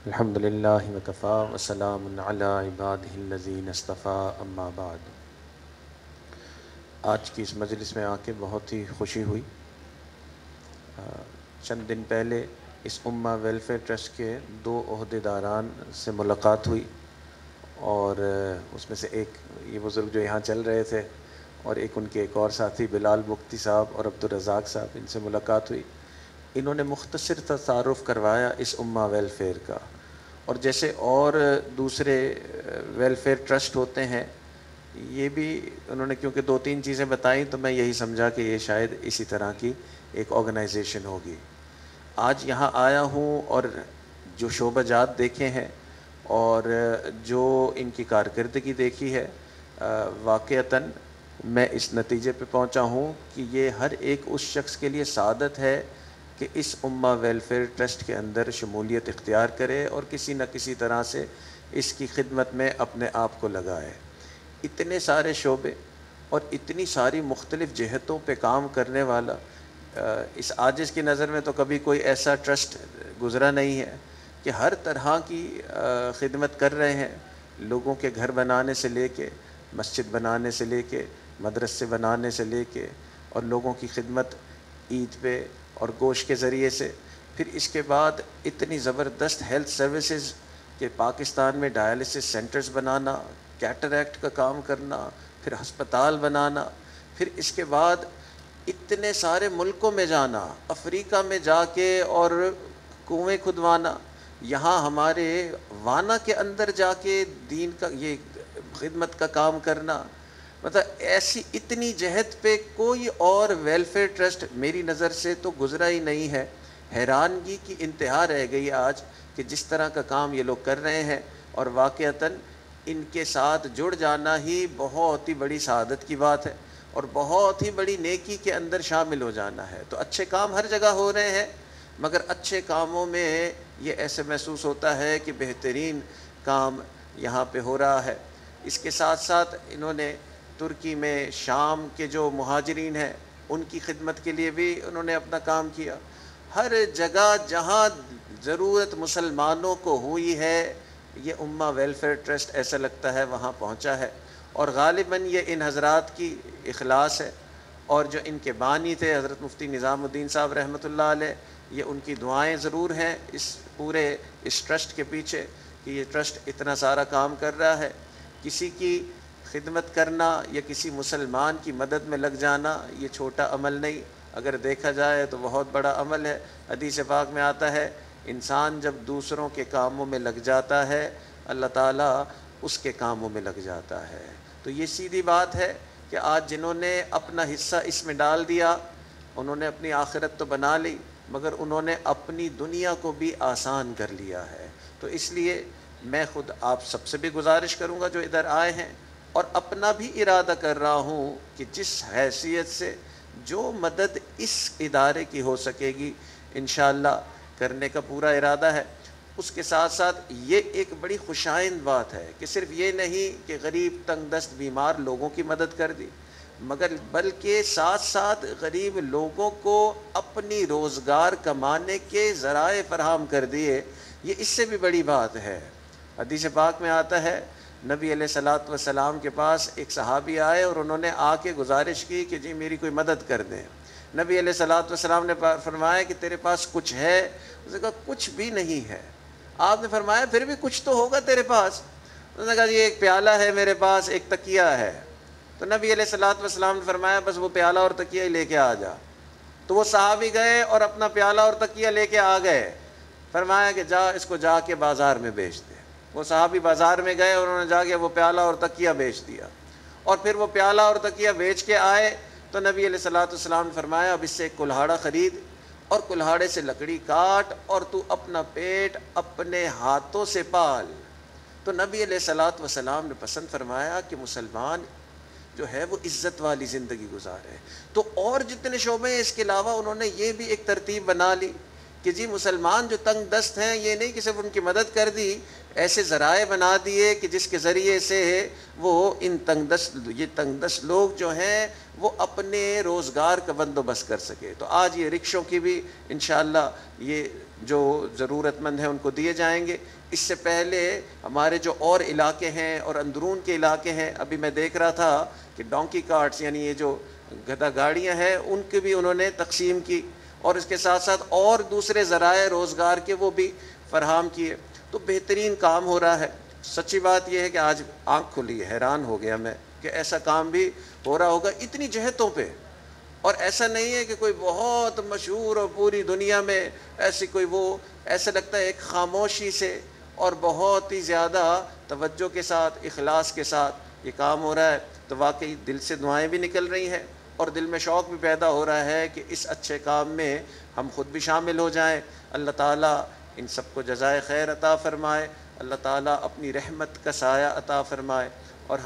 الحمدللہ وکفا وسلام علی عبادہ الذین اصطفیٰ اما بعد۔ آج کی اس مجلس میں آ کے بہت ہی خوشی ہوئی۔ چند دن پہلے اس امہ ویلفیئر ٹرسٹ کے 2 عہدیداران سے ملاقات ہوئی، اور اس میں سے ایک یہ بزرگ جو یہاں چل رہے تھے، اور ایک ان کے ایک اور ساتھی بلال بگٹی صاحب اور عبدالرزاق صاحب، ان سے ملاقات ہوئی۔ انہوں نے مختصر تعارف کروایا اس امہ ویلفیئر کا، اور جیسے اور دوسرے ویلفیئر ٹرسٹ ہوتے ہیں، یہ بھی انہوں نے کیونکہ 2-3 چیزیں بتائیں تو میں یہی سمجھا کہ یہ شاید اسی طرح کی ایک آرگنائزیشن ہوگی۔ آج یہاں آیا ہوں اور جو شعبہ جات دیکھے ہیں اور جو ان کی کارکردگی دیکھی ہے، واقعتاً میں اس نتیجے پہ پہنچا ہوں کہ یہ ہر ایک اس شخص کے لیے سعادت ہے کہ اس امہ ویلفیئر ٹرسٹ کے اندر شمولیت اختیار کرے اور کسی نہ کسی طرح سے اس کی خدمت میں اپنے آپ کو لگائے۔ اتنے سارے شعبے اور اتنی ساری مختلف جہتوں پہ کام کرنے والا، اس عاجز کی نظر میں تو کبھی کوئی ایسا ٹرسٹ گزرا نہیں ہے کہ ہر طرح کی خدمت کر رہے ہیں، لوگوں کے گھر بنانے سے لے کے، مسجد بنانے سے لے کے، مدرسے بنانے سے لے کے، اور لوگوں کی خدمت عید پہ اور گوشت کے ذریعے سے، پھر اس کے بعد اتنی زبردست ہیلتھ سروسز کہ پاکستان میں ڈائلسس سینٹرز بنانا، کیٹریکٹ کا کام کرنا، پھر ہسپتال بنانا، پھر اس کے بعد اتنے سارے ملکوں میں جانا، افریقہ میں جا کے اور کنویں کھدوانا، یہاں ہمارے وانا کے اندر جا کے دین کا یہ خدمت کا کام کرنا، مطلب ایسی اتنی جہت پہ کوئی اور ویلفیئر ٹرسٹ میری نظر سے تو گزرا ہی نہیں ہے۔ حیرانگی کی انتہا رہ گئی آج کہ جس طرح کا کام یہ لوگ کر رہے ہیں، اور واقعتاً ان کے ساتھ جڑ جانا ہی بہت ہی بڑی سعادت کی بات ہے اور بہت ہی بڑی نیکی کے اندر شامل ہو جانا ہے۔ تو اچھے کام ہر جگہ ہو رہے ہیں، مگر اچھے کاموں میں یہ ایسے محسوس ہوتا ہے کہ بہترین کام یہاں پہ ہو رہا ہے۔ اس کے ساتھ ساتھ انہوں نے ترکی میں شام کے جو مہاجرین ہیں ان کی خدمت کے لیے بھی انہوں نے اپنا کام کیا۔ ہر جگہ جہاں ضرورت مسلمانوں کو ہوئی ہے، یہ امہ ویلفیئر ٹرسٹ ایسا لگتا ہے وہاں پہنچا ہے، اور غالباً یہ ان حضرات کی اخلاص ہے، اور جو ان کے بانی تھے حضرت مفتی نظام الدین صاحب رحمۃ اللہ علیہ، یہ ان کی دعائیں ضرور ہیں اس پورے اس ٹرسٹ کے پیچھے کہ یہ ٹرسٹ اتنا سارا کام کر رہا ہے۔ کسی کی خدمت کرنا یا کسی مسلمان کی مدد میں لگ جانا یہ چھوٹا عمل نہیں، اگر دیکھا جائے تو بہت بڑا عمل ہے۔ حدیث پاک میں آتا ہے انسان جب دوسروں کے کاموں میں لگ جاتا ہے، اللہ تعالیٰ اس کے کاموں میں لگ جاتا ہے۔ تو یہ سیدھی بات ہے کہ آج جنہوں نے اپنا حصہ اس میں ڈال دیا، انہوں نے اپنی آخرت تو بنا لی، مگر انہوں نے اپنی دنیا کو بھی آسان کر لیا ہے۔ تو اس لیے میں خود آپ سب سے بھی گزارش کروں گا جو ادھر آئے ہیں، اور اپنا بھی ارادہ کر رہا ہوں کہ جس حیثیت سے جو مدد اس ادارے کی ہو سکے گی انشاءاللہ کرنے کا پورا ارادہ ہے۔ اس کے ساتھ ساتھ یہ ایک بڑی خوشائند بات ہے کہ صرف یہ نہیں کہ غریب تنگ دست بیمار لوگوں کی مدد کر دی، مگر بلکہ ساتھ ساتھ غریب لوگوں کو اپنی روزگار کمانے کے ذرائع فراہم کر دیے، یہ اس سے بھی بڑی بات ہے۔ حدیث پاک میں آتا ہے نبی علیہ الصلوۃ والسلام کے پاس ایک صحابی آئے اور انہوں نے آ کے گزارش کی کہ جی میری کوئی مدد کر دیں۔ نبی علیہ الصلوۃ والسلام نے فرمایا کہ تیرے پاس کچھ ہے؟ اس نے کہا کچھ بھی نہیں ہے۔ آپ نے فرمایا پھر بھی کچھ تو ہوگا تیرے پاس؟ اس نے کہا جی ایک پیالہ ہے میرے پاس، ایک تکیہ ہے۔ تو نبی علیہ الصلوۃ والسلام نے فرمایا بس وہ پیالہ اور تکیہ ہی لے کے آ جا۔ تو وہ صحابی گئے اور اپنا پیالہ اور تکیہ لے کے آ گئے۔ فرمایا کہ جا اس کو جا کے بازار میں بیچ دے۔ وہ صحابی بازار میں گئے اور انہوں نے جا کے وہ پیالہ اور تکیہ بیچ دیا، اور پھر وہ پیالہ اور تکیہ بیچ کے آئے تو نبی علیہ الصلوۃ والسلام نے فرمایا اب اس سے ایک کلہاڑا خرید اور کلہاڑے سے لکڑی کاٹ اور تو اپنا پیٹ اپنے ہاتھوں سے پال۔ تو نبی علیہ الصلوۃ والسلام نے پسند فرمایا کہ مسلمان جو ہے وہ عزت والی زندگی گزارے۔ تو اور جتنے شعبے ہیں اس کے علاوہ انہوں نے یہ بھی ایک ترتیب بنا لی کہ جی مسلمان جو تنگ دست ہیں، یہ نہیں کہ صرف ان کی مدد کر دی، ایسے ذرائع بنا دیے کہ جس کے ذریعے سے وہ یہ تنگ دست لوگ جو ہیں وہ اپنے روزگار کا بندوبست کر سکے۔ تو آج یہ رکشوں کی بھی انشاءاللہ یہ جو ضرورت مند ہیں ان کو دیے جائیں گے۔ اس سے پہلے ہمارے جو اور علاقے ہیں اور اندرون کے علاقے ہیں، ابھی میں دیکھ رہا تھا کہ ڈونکی کارٹس یعنی یہ جو گدھا گاڑیاں ہیں ان کی بھی انہوں نے تقسیم کی، اور اس کے ساتھ ساتھ اور دوسرے ذرائع روزگار کے وہ بھی فراہم کیے۔ تو بہترین کام ہو رہا ہے۔ سچی بات یہ ہے کہ آج آنکھ کھلی، حیران ہو گیا میں کہ ایسا کام بھی ہو رہا ہوگا اتنی جہتوں پہ، اور ایسا نہیں ہے کہ کوئی بہت مشہور اور پوری دنیا میں ایسی کوئی وہ، ایسا لگتا ہے ایک خاموشی سے اور بہت ہی زیادہ توجہ کے ساتھ اخلاص کے ساتھ یہ کام ہو رہا ہے۔ تو واقعی دل سے دعائیں بھی نکل رہی ہیں اور دل میں شوق بھی پیدا ہو رہا ہے کہ اس اچھے کام میں ہم خود بھی شامل ہو جائیں۔ اللہ تعالیٰ ان سب کو جزائے خیر عطا فرمائے، اللہ تعالیٰ اپنی رحمت کا سایہ عطا فرمائے، اور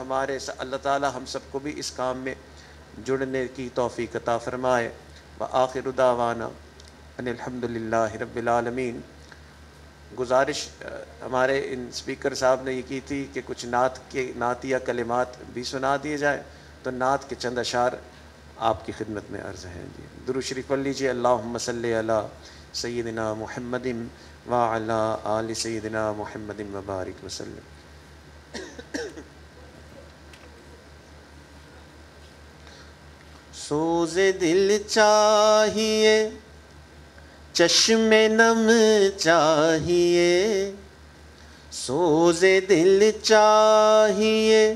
اللہ تعالیٰ ہم سب کو بھی اس کام میں جڑنے کی توفیق عطا فرمائے۔ وآخر دعوانا ان الحمد للہ رب العالمین۔ گزارش ہمارے ان اسپیکر صاحب نے یہ کی تھی کہ کچھ نعتیہ کلمات بھی سنا دیے جائے، تو نعت کے چند اشعار آپ کی خدمت میں عرض ہیں۔ جی درود شریف پڑھ لیجیے۔ اللہم صلی علی سیدنا محمد وعلی آل سیدنا محمد وبارک وسلم۔ سوز دل چاہیے، چشم نم چاہیے، سوز دل چاہیے،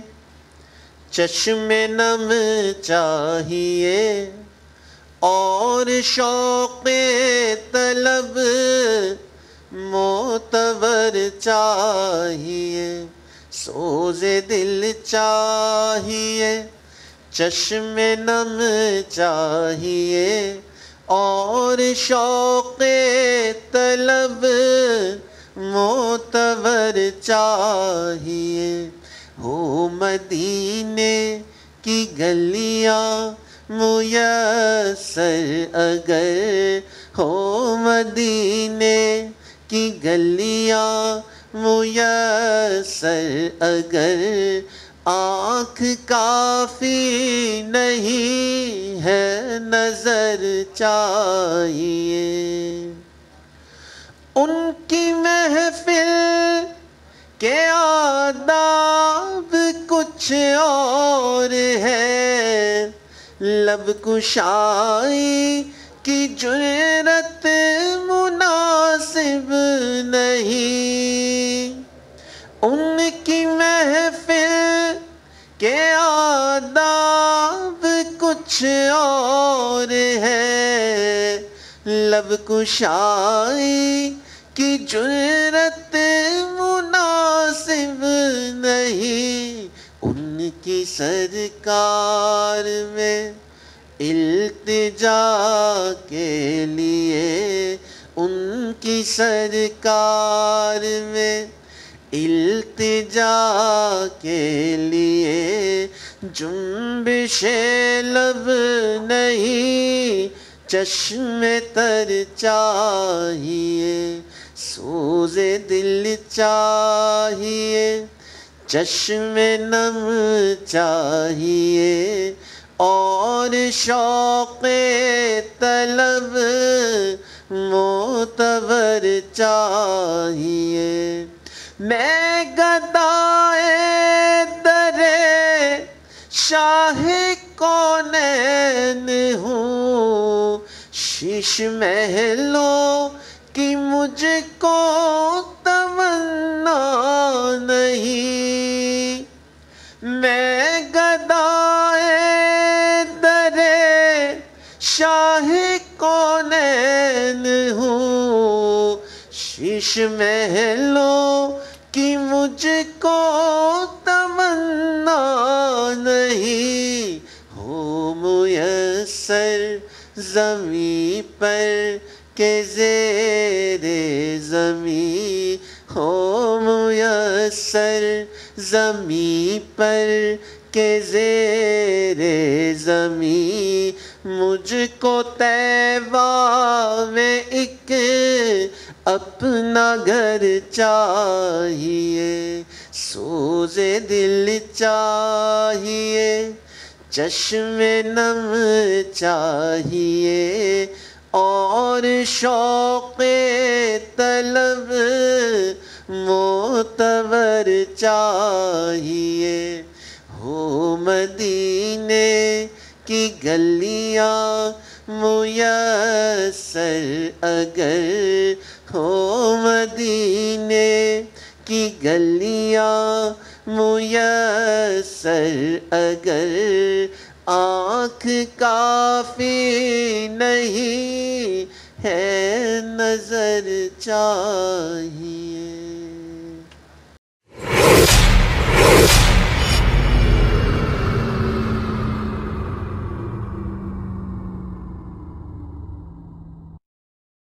چشم نم چاہیے، اور شوق طلب معتبر چاہیے۔ سوز دل چاہیے، چشم نم چاہیے، اور شوق طلب معتبر چاہیے۔ ہو مدینے کی گلیاں میسر اگر، ہو مدینے کی گلیاں میسر اگر، آنکھ کافی نہیں ہے نظر چاہیے۔ ان کی محفل کے آداب کچھ اور ہے، لب کشائی کی جرأت مناسب نہیں۔ ان کی محفل کے آداب کچھ اور ہے، لب کشائی کی جرأت مناسب نہیں۔ ان کی سرکار میں التجا کے لیے، ان کی سرکار میں التجا کے لیے، جنبش لب نہیں چشم تر چاہیے۔ سوز دل چاہیے، چشم نم چاہیے، اور شوق طلب معتبر چاہیے۔ میں گدائے در شاہ کونین ہوں، شیش محلوں کی مجھ کو تمنا نہیں۔ میں گدائے در شاہ کونین ہوں، شیش محلوں کی مجھ کو تمنا نہیں۔ ہو میسر زمیں پر کہ زیر زمیں، ہو میسر زمیں پر کہ زیر زمیں، مجھ کو طیبہ میں ایک اپنا گھر چاہیے۔ سوز دل چاہیے، چشم نم چاہیے اور شوق طلب معتبر چاہیے، ہو مدینے کی گلیاں میسر اگر، ہو مدینے کی گلیاں میسر اگر، آنکھ کافی نہیں ہے نظر چاہیے۔